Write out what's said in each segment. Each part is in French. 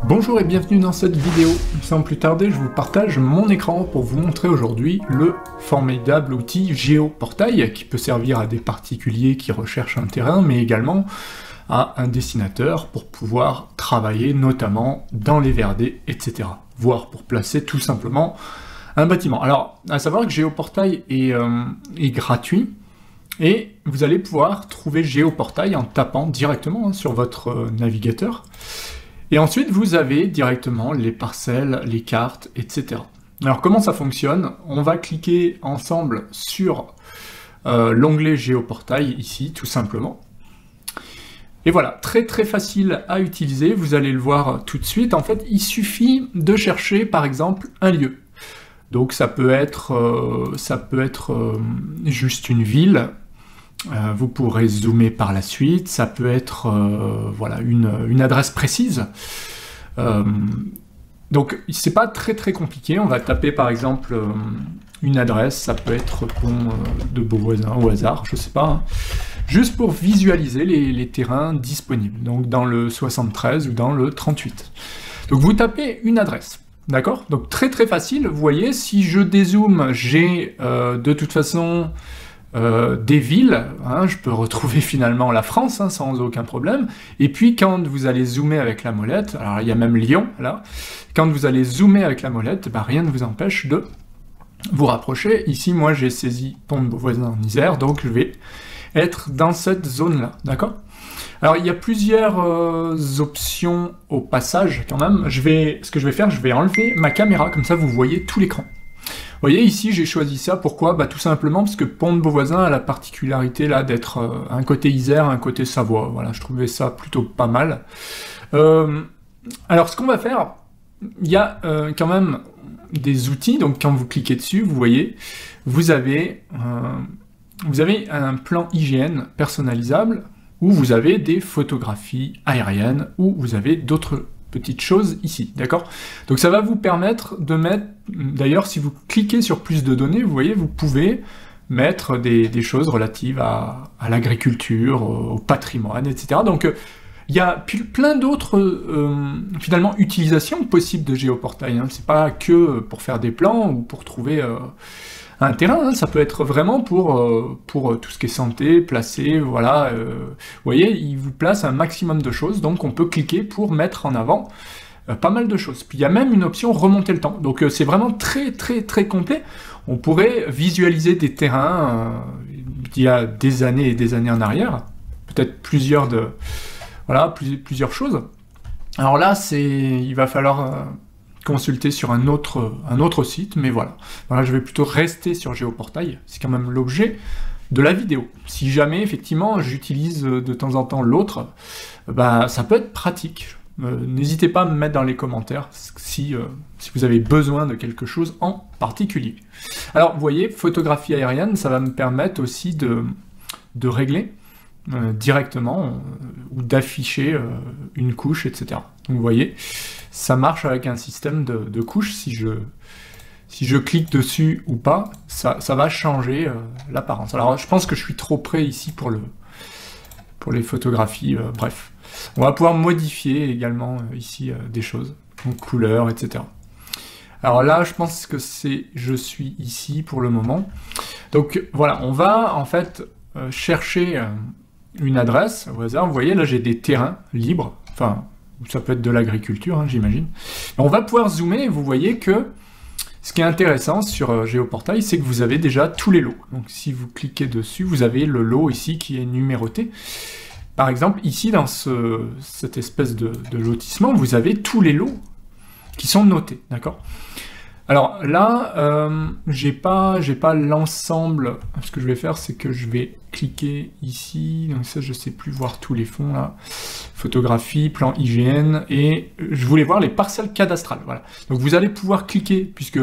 Bonjour et bienvenue dans cette vidéo. Sans plus tarder, je vous partage mon écran pour vous montrer aujourd'hui le formidable outil Géoportail qui peut servir à des particuliers qui recherchent un terrain, mais également à un dessinateur pour pouvoir travailler notamment dans les VRD, etc. Voire pour placer tout simplement un bâtiment. Alors, à savoir que Géoportail est gratuit, et vous allez pouvoir trouver Géoportail en tapant directement sur votre navigateur. Et ensuite, vous avez directement les parcelles, les cartes, etc. Alors, comment ça fonctionne? On va cliquer ensemble sur l'onglet Géoportail, ici, tout simplement. Et voilà, très très facile à utiliser, vous allez le voir tout de suite. En fait, il suffit de chercher, par exemple, un lieu. Donc, ça peut être juste une ville. Vous pourrez zoomer par la suite, ça peut être voilà, une adresse précise. Donc c'est pas très très compliqué, on va taper par exemple une adresse, ça peut être Pont de Beauvoisin au hasard, je sais pas, hein, juste pour visualiser les terrains disponibles, donc dans le 73 ou dans le 38. Donc vous tapez une adresse. D'accord? Donc très très facile, vous voyez, si je dézoome, j'ai de toute façon des villes, hein, je peux retrouver finalement la France hein, sans aucun problème, et puis quand vous allez zoomer avec la molette, alors il y a même Lyon là, quand vous allez zoomer avec la molette, bah, rien ne vous empêche de vous rapprocher. Ici moi j'ai saisi Pont de Beauvoisin en Isère, donc je vais être dans cette zone là, d'accord? Alors il y a plusieurs options au passage quand même. Ce que je vais faire, je vais enlever ma caméra, comme ça vous voyez tout l'écran. Vous voyez, ici, j'ai choisi ça, pourquoi? Bah, tout simplement parce que Pont de Beauvoisin a la particularité là d'être un côté Isère, un côté Savoie. Voilà, je trouvais ça plutôt pas mal. Alors, ce qu'on va faire, il y a quand même des outils, donc quand vous cliquez dessus, vous voyez, vous avez un plan IGN personnalisable, où vous avez des photographies aériennes, où vous avez d'autres petites choses ici, d'accord? Donc ça va vous permettre de mettre, d'ailleurs si vous cliquez sur plus de données, vous voyez, vous pouvez mettre des choses relatives à l'agriculture, au patrimoine, etc. Donc il y a plein d'autres, finalement, utilisations possibles de Géoportail, hein. C'est pas que pour faire des plans ou pour trouver un terrain, hein. Ça peut être vraiment pour tout ce qui est santé, placer, voilà. Vous voyez, il vous place un maximum de choses, donc on peut cliquer pour mettre en avant pas mal de choses. Puis il y a même une option remonter le temps, donc c'est vraiment très très très complet. On pourrait visualiser des terrains d'il y a des années et des années en arrière, peut-être plusieurs choses. Alors là, il va falloir consulter sur un autre site, mais voilà. Voilà, je vais plutôt rester sur Géoportail, c'est quand même l'objet de la vidéo. Si jamais, effectivement, j'utilise de temps en temps l'autre, bah, ça peut être pratique. N'hésitez pas à me mettre dans les commentaires si vous avez besoin de quelque chose en particulier. Alors, vous voyez, photographie aérienne, ça va me permettre aussi de régler directement ou d'afficher une couche, etc. Donc, vous voyez, ça marche avec un système de couches. Si je clique dessus ou pas, ça va changer l'apparence. Alors, je pense que je suis trop près ici pour les photographies, bref. On va pouvoir modifier également ici des choses, donc couleurs, etc. Alors là, je pense que je suis ici pour le moment. Donc voilà, on va en fait chercher une adresse au hasard. Vous voyez, là j'ai des terrains libres, enfin, ça peut être de l'agriculture, hein, j'imagine. On va pouvoir zoomer, et vous voyez que ce qui est intéressant sur Géoportail, c'est que vous avez déjà tous les lots. Donc si vous cliquez dessus, vous avez le lot ici qui est numéroté. Par exemple, ici, dans cette espèce de lotissement, vous avez tous les lots qui sont notés, d'accord? Alors là, j'ai pas l'ensemble. Ce que je vais faire, c'est que je vais cliquer ici. Donc ça, je sais plus voir tous les fonds là. Photographie, plan IGN, et je voulais voir les parcelles cadastrales. Voilà. Donc vous allez pouvoir cliquer, puisque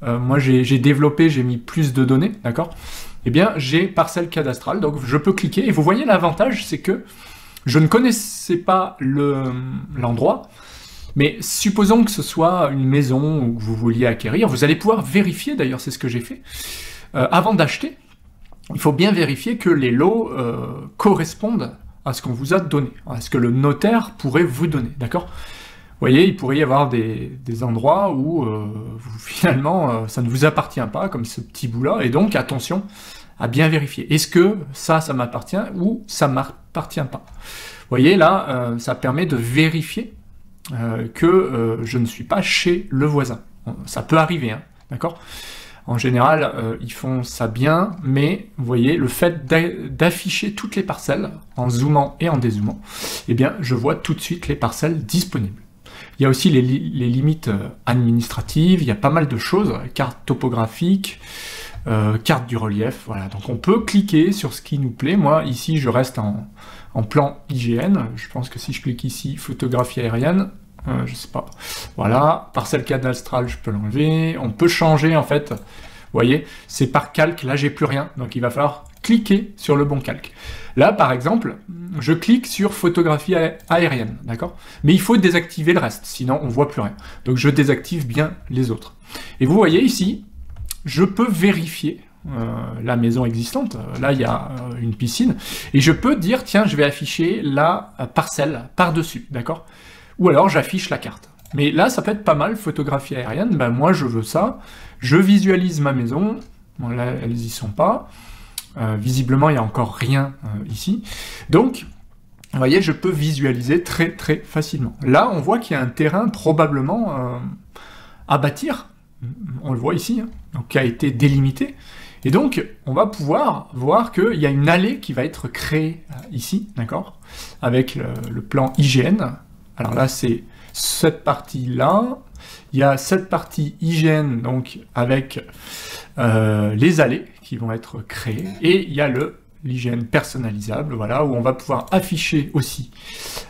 moi j'ai développé, j'ai mis plus de données, d'accord? Eh bien, j'ai parcelle cadastrale, donc je peux cliquer. Et vous voyez, l'avantage, c'est que je ne connaissais pas l'endroit. Mais supposons que ce soit une maison ou que vous vouliez acquérir, vous allez pouvoir vérifier, d'ailleurs c'est ce que j'ai fait, avant d'acheter, il faut bien vérifier que les lots correspondent à ce qu'on vous a donné, à ce que le notaire pourrait vous donner, d'accord? voyez, il pourrait y avoir des endroits où finalement ça ne vous appartient pas, comme ce petit bout-là, et donc attention à bien vérifier. Est-ce que ça m'appartient ou ça m'appartient pas? Vous voyez, là, ça permet de vérifier que je ne suis pas chez le voisin. Ça peut arriver, hein, d'accord? En général, ils font ça bien, mais vous voyez, le fait d'afficher toutes les parcelles, en zoomant et en dézoomant, eh bien, je vois tout de suite les parcelles disponibles. Il y a aussi les limites administratives, il y a pas mal de choses, carte topographique, carte du relief, voilà. Donc on peut cliquer sur ce qui nous plaît. Moi, ici, je reste en plan IGN. Je pense que si je clique ici, photographie aérienne, je sais pas. Voilà, parcelle cadastrale, je peux l'enlever. On peut changer, en fait. Vous voyez, c'est par calque. Là, j'ai plus rien. Donc, il va falloir cliquer sur le bon calque. Là, par exemple, je clique sur photographie aérienne, d'accord? Mais il faut désactiver le reste, sinon on voit plus rien. Donc, je désactive bien les autres. Et vous voyez ici, je peux vérifier la maison existante. Là, il y a une piscine. Et je peux dire, tiens, je vais afficher la parcelle par-dessus, d'accord? Ou alors, j'affiche la carte. Mais là, ça peut être pas mal, photographie aérienne. Ben, moi, je veux ça. Je visualise ma maison. Bon, là, elles y sont pas. Visiblement, il n'y a encore rien ici. Donc, vous voyez, je peux visualiser très, très facilement. Là, on voit qu'il y a un terrain probablement à bâtir. On le voit ici, hein, donc, qui a été délimité. Et donc, on va pouvoir voir qu'il y a une allée qui va être créée ici, d'accord, avec le plan IGN. Alors là, c'est cette partie-là. Il y a cette partie IGN, donc, avec les allées qui vont être créées. Et il y a l'IGN personnalisable, voilà, où on va pouvoir afficher aussi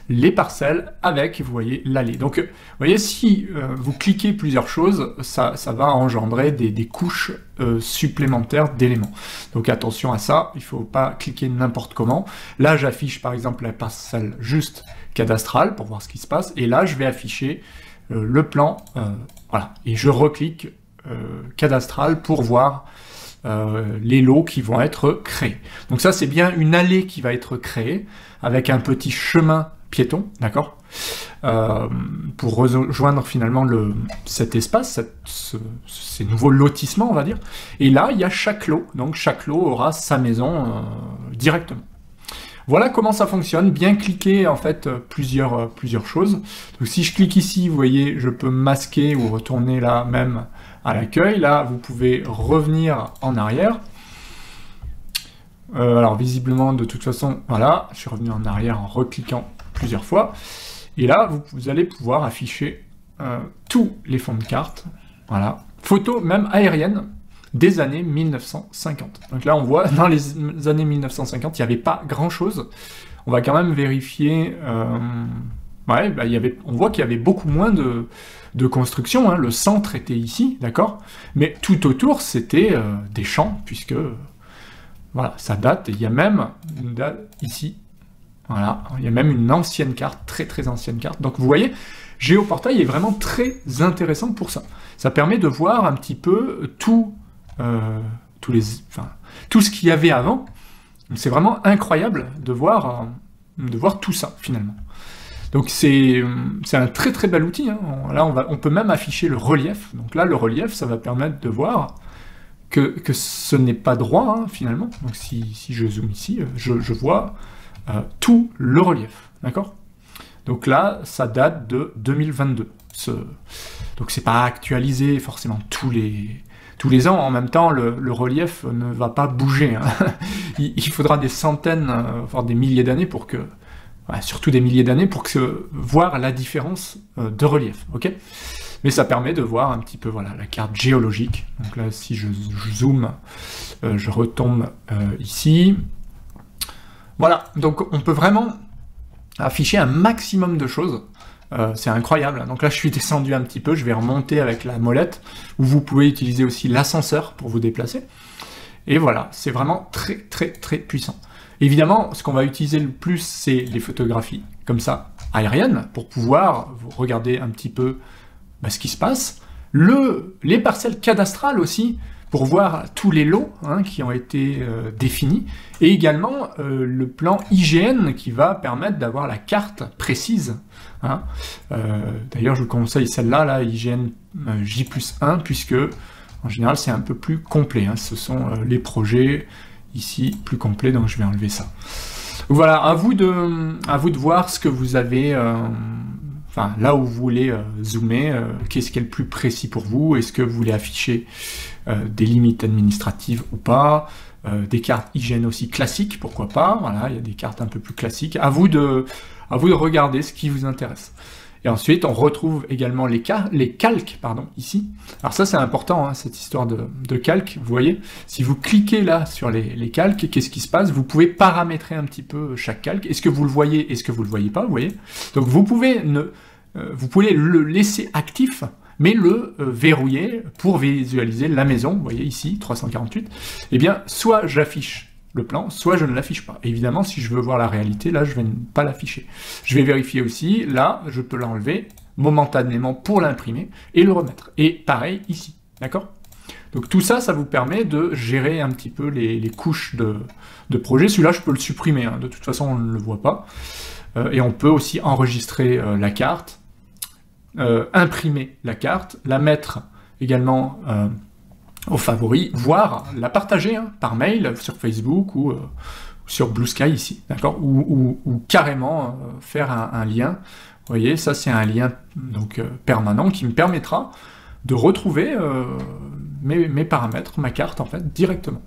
les parcelles avec, vous voyez, l'allée. Donc, vous voyez, si vous cliquez plusieurs choses, ça va engendrer des couches supplémentaires d'éléments. Donc, attention à ça, il ne faut pas cliquer n'importe comment. Là, j'affiche, par exemple, la parcelle juste cadastrale pour voir ce qui se passe. Et là, je vais afficher le plan, voilà. Et je reclique cadastral pour voir les lots qui vont être créés. Donc ça, c'est bien une allée qui va être créée avec un petit chemin piéton, d'accord, pour rejoindre finalement cet espace, ces nouveaux lotissements, on va dire. Et là, il y a chaque lot, donc chaque lot aura sa maison directement. Voilà comment ça fonctionne, bien cliquer en fait plusieurs choses. Donc si je clique ici, vous voyez, je peux masquer ou retourner là même à l'accueil. Là, vous pouvez revenir en arrière. Alors visiblement, de toute façon, voilà, je suis revenu en arrière en recliquant plusieurs fois. Et là, vous allez pouvoir afficher tous les fonds de carte. Voilà, photos même aériennes des années 1950. Donc là, on voit, dans les années 1950, il n'y avait pas grand-chose. On va quand même vérifier... ouais, bah, on voit qu'il y avait beaucoup moins de construction, hein. Le centre était ici, d'accord? Mais tout autour, c'était des champs, puisque... voilà, ça date. Il y a même une date ici. Voilà, il y a même une ancienne carte, très très ancienne carte. Donc vous voyez, Géoportail est vraiment très intéressant pour ça. Ça permet de voir un petit peu tout ce qu'il y avait avant. C'est vraiment incroyable de voir tout ça, finalement. Donc c'est un très très bel outil, hein. Là, on peut même afficher le relief. Donc là, le relief, ça va permettre de voir que ce n'est pas droit, hein, finalement. Donc si je zoome ici, je vois tout le relief, d'accord? Donc là, ça date de 2022. Donc c'est pas actualisé forcément tous les ans. En même temps, le relief ne va pas bouger, hein. Il faudra des centaines, voire des milliers d'années pour que... ouais, surtout des milliers d'années pour voir la différence de relief, ok? Mais ça permet de voir un petit peu, voilà, la carte géologique. Donc là, si je zoome, je retombe ici. Voilà, donc on peut vraiment afficher un maximum de choses. C'est incroyable. Donc là, je suis descendu un petit peu, je vais remonter avec la molette, où vous pouvez utiliser aussi l'ascenseur pour vous déplacer. Et voilà, c'est vraiment très très très puissant. Évidemment, ce qu'on va utiliser le plus, c'est les photographies comme ça, aériennes, pour pouvoir vous regarder un petit peu ce qui se passe. Les parcelles cadastrales aussi, pour voir tous les lots qui ont été définis, et également le plan IGN qui va permettre d'avoir la carte précise. D'ailleurs, je vous conseille celle-là, là, IGN J+1, puisque en général c'est un peu plus complet. Ce sont les projets ici plus complets, donc je vais enlever ça. Voilà, à vous de voir ce que vous avez. Enfin, là où vous voulez zoomer, qu'est-ce qui est le plus précis pour vous? Est-ce que vous voulez afficher des limites administratives ou pas? Des cartes IGN aussi classiques, pourquoi pas? Voilà, il y a des cartes un peu plus classiques. À vous de regarder ce qui vous intéresse. Et ensuite, on retrouve également les calques, ici. Alors ça, c'est important, cette histoire de calque. Vous voyez, si vous cliquez là sur les calques, qu'est-ce qui se passe? Vous pouvez paramétrer un petit peu chaque calque. Est-ce que vous le voyez? Est-ce que vous le voyez pas? Vous voyez? Donc vous pouvez le laisser actif, mais le verrouiller pour visualiser la maison. Vous voyez ici, 348. Eh bien, soit j'affiche le plan, soit je ne l'affiche pas. Évidemment, si je veux voir la réalité, là, je vais ne pas l'afficher. Je vais vérifier aussi, là, je peux l'enlever momentanément pour l'imprimer et le remettre. Et pareil ici, d'accord? Donc tout ça, ça vous permet de gérer un petit peu les couches de projet. Celui-là, je peux le supprimer, de toute façon, on ne le voit pas. Et on peut aussi enregistrer la carte, imprimer la carte, la mettre également aux favoris, voire la partager par mail sur Facebook ou sur Blue Sky ici, d'accord, ou carrément faire un lien. Vous voyez, ça c'est un lien donc permanent qui me permettra de retrouver mes paramètres, ma carte en fait directement.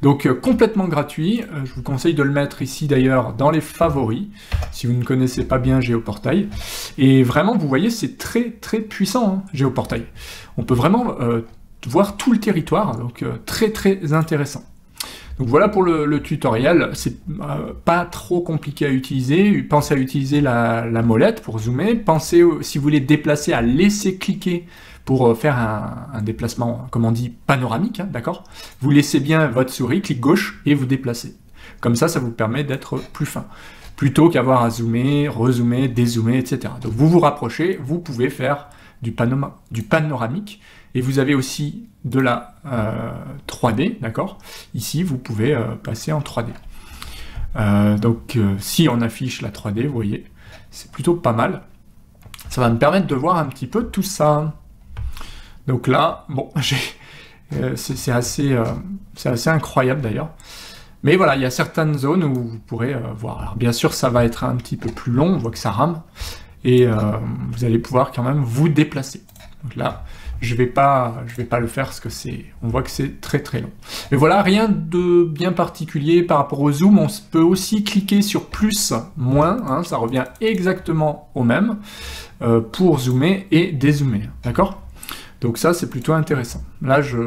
Donc complètement gratuit, je vous conseille de le mettre ici d'ailleurs dans les favoris, si vous ne connaissez pas bien Géoportail. Et vraiment, vous voyez, c'est très très puissant, Géoportail. On peut vraiment voir tout le territoire, donc très très intéressant. Donc voilà pour le tutoriel, c'est pas trop compliqué à utiliser. Pensez à utiliser la molette pour zoomer, pensez si vous voulez déplacer à laisser cliquer pour faire un déplacement, comme on dit, panoramique, d'accord? Vous laissez bien votre souris, clic gauche, et vous déplacez. Comme ça, ça vous permet d'être plus fin, plutôt qu'avoir à zoomer, rezoomer, dézoomer, etc. Donc vous vous rapprochez, vous pouvez faire du panoramique, et vous avez aussi de la 3D, d'accord? Ici, vous pouvez passer en 3D. Donc si on affiche la 3D, vous voyez, c'est plutôt pas mal. Ça va me permettre de voir un petit peu tout ça. Donc là, bon, c'est assez incroyable d'ailleurs. Mais voilà, il y a certaines zones où vous pourrez voir. Alors bien sûr, ça va être un petit peu plus long, on voit que ça rame, et vous allez pouvoir quand même vous déplacer. Donc là, je vais pas le faire parce que on voit que c'est très très long. Mais voilà, rien de bien particulier par rapport au zoom. On peut aussi cliquer sur plus, moins, ça revient exactement au même pour zoomer et dézoomer, d'accord? Donc ça, c'est plutôt intéressant. Là, je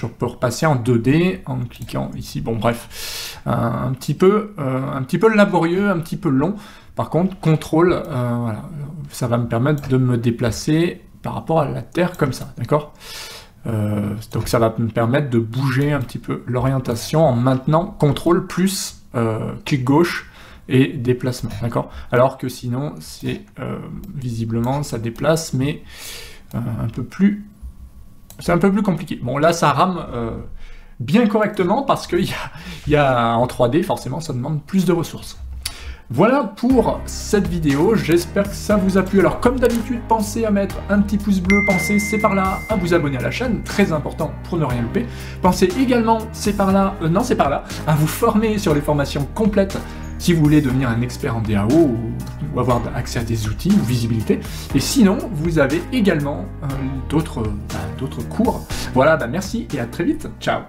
peux repasser en 2D en cliquant ici. Bon, bref, un petit peu laborieux, un petit peu long. Par contre, contrôle, voilà, ça va me permettre de me déplacer par rapport à la Terre comme ça, d'accord? Donc ça va me permettre de bouger un petit peu l'orientation en maintenant contrôle plus clic gauche et déplacement, d'accord? Alors que sinon, c'est visiblement, ça déplace, mais c'est un peu plus compliqué. Bon, là, ça rame bien correctement parce qu'il y a en 3D, forcément, ça demande plus de ressources. Voilà pour cette vidéo, j'espère que ça vous a plu. Alors comme d'habitude, pensez à mettre un petit pouce bleu, pensez, c'est par là, à vous abonner à la chaîne, très important pour ne rien louper. Pensez également, c'est par là, à vous former sur les formations complètes si vous voulez devenir un expert en DAO ou avoir accès à des outils ou visibilité. Et sinon, vous avez également d'autres cours. Voilà, merci et à très vite, ciao.